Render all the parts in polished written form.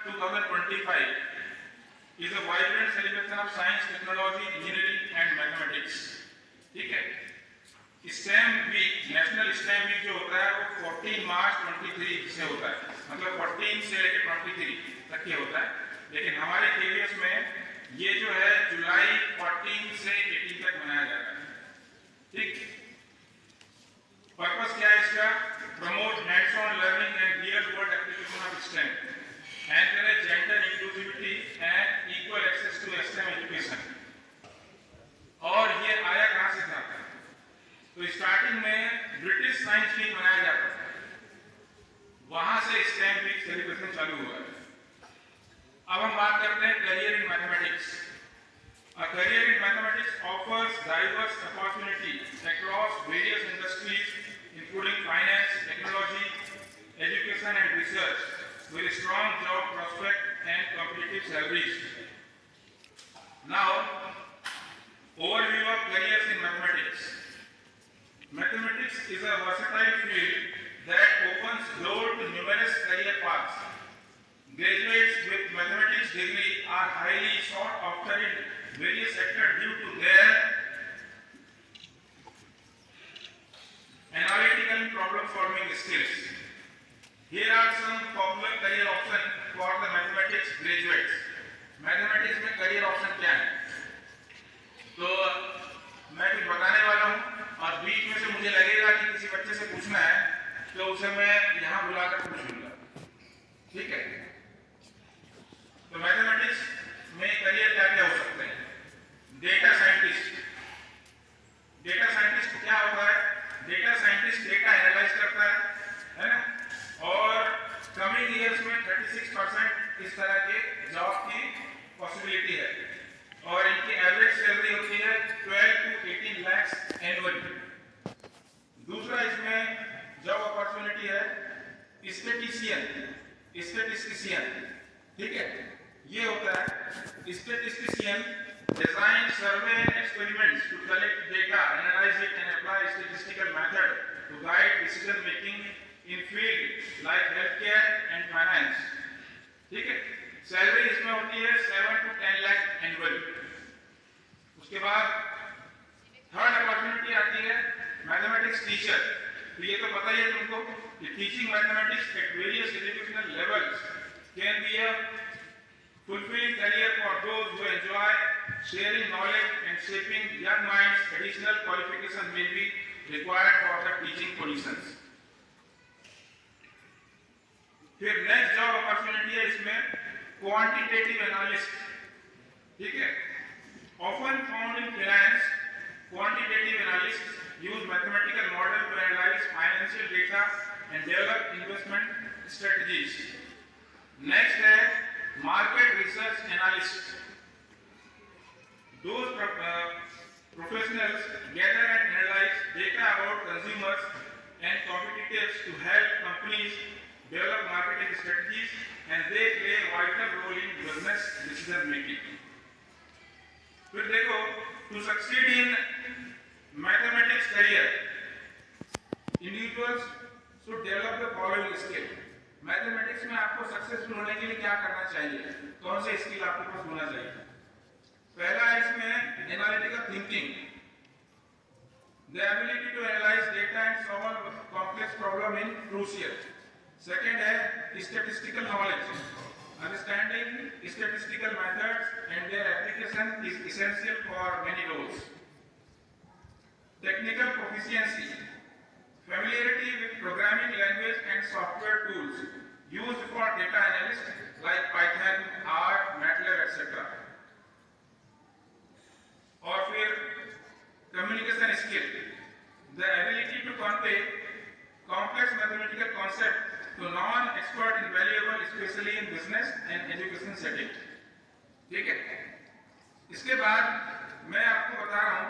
2025 is a vibrant celebration of science, technology, engineering and mathematics. ठीक है, STEM week, national STEM week जो होता है वो 14 मार्च 23 से होता है, मतलब 14 से लेकर 23 तक ही होता है, लेकिन हमारे केवीएस में ये जो है जुलाई 14 से 18 तक मनाया जा रहा है। ठीक, पर्पस क्या है इसका? Promote hands on learning and real world application of stem, encourage gender inclusivity and equal access to STEM education। और ये आया कहाँ से था? तो स्टार्टिंग में ब्रिटिश साइंस वीक मनाया जाता था, वहां से स्टेम वीक सेलिब्रेशन चालू हुआ है। अब हम बात करते हैं career in mathematics. A career in mathematics offers diverse opportunities across various industries, including finance, technology, education and research, with strong job prospect and competitive salaries. Now, overview of careers in mathematics. Mathematics is a versatile field that opens door to numerous career paths. Graduates with mathematics degree are highly sought after in various sectors due to their analytical problem-solving skills. Here are some popular career options for the mathematics graduates. Mathematics में career option क्या है? तो मैं कुछ बताने वाला हूँ और बीच में से मुझे लगेगा कि किसी बच्चे से पूछना है तो उसे मैं यहाँ बुलाकर पूछ लूँगा, ठीक है? तो मैथमेटिक्स में करियर क्या क्या हो सकते हैं? Data scientist. डेटा साइंटिस्ट क्या होता है? डेटा साइंटिस्ट डेटा एनालाइज करता है ना? और कमिंग ईयर्स में 36% इस तरह के जॉब की पॉसिबिलिटी है और इनकी एवरेज सैलरी होती है 12 to 18 लाख एनुअली। दूसरा इसमें जॉब अपॉर्चुनिटी है स्टैटिस्टिशियन, ठीक है? ये होता है statistician design survey and experiments to collect data, analyse it and apply statistical method to guide decision making in field like healthcare and finance, ठीक है? सैलरी इसमें होती है 7 to 10 लाख एनुअली। उसके बाद थर्ड अपॉर्चुनिटी आती है मैथमेटिक्स टीचर। तो ये तो पता ही है तुमको कि teaching mathematics at various educational levels can be a fulfilling career for those who enjoy sharing knowledge and shaping young minds. Additional qualification may be required for the teaching positions. फिर next job opportunity है इसमें quantitative analyst, ठीक है? Often found in finance, quantitative analyst use mathematical model to analyse financial data and develop investment strategies. Next है market research analyst. Those professionals gather and analyse data about consumers and competitors to help companies develop marketing strategies and they play a vital role in business decision making. फिर देखो, to succeed in mathematics career, individuals should develop the following skill. Mathematics में आपको successful होने के लिए क्या करना चाहिए? कौन से स्किल आपके पास होना चाहिए? पहला है इसमें analytical thinking, the ability to analyze data and solve complex problem in crucial. Second है statistical knowledge, understanding statistical methods and their application is essential for many roles. Technical proficiency, familiarity with programming language and software tools used for data analysis like Python, R, MATLAB, etc. और फिर communication skill, the ability to convey complex mathematical concepts to non-expert invaluable, especially in business and education setting, ठीक है? इसके बाद मैं आपको बता रहा हूं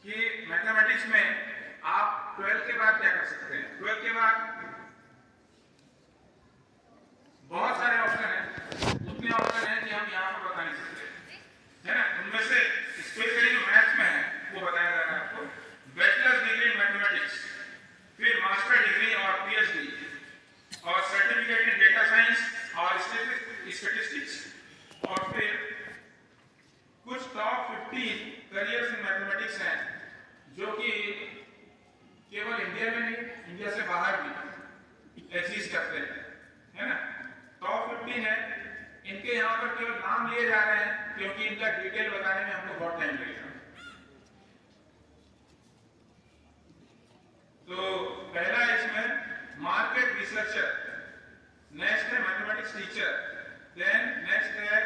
कि मैथमेटिक्स में आप 12 के बाद क्या कर सकते हैं। 12 के बाद बहुत सारे ऑप्शन हैं, उतने ऑप्शन हैं कि हम यहाँ पर बता नहीं सकते, है ना? उनमें से स्पेशली जो मैथ्स में है वो बताया जा रहा है आपको। बैचलर्स डिग्री इन मैथमेटिक्स, फिर मास्टर डिग्री और पीएचडी और सर्टिफिकेट रिसर्चर, नेक्स्ट है मैथमेटिक्स टीचर, देन नेक्स्ट है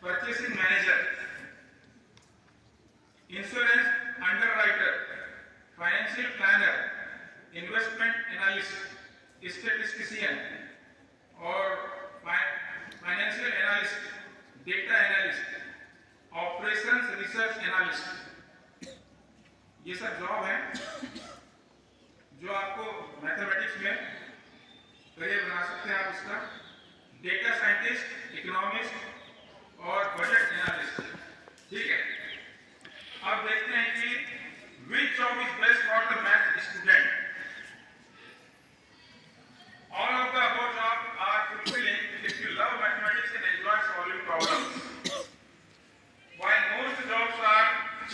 purchasing manager, insurance underwriter, financial planner, investment analyst, statistician और financial analyst, data analyst, operations research analyst. ये सब जॉब है जो आपको मैथमेटिक्स में करियर बना सकते हैं आप उसका। डेटा साइंटिस्ट, इकोनॉमिस्ट और बजट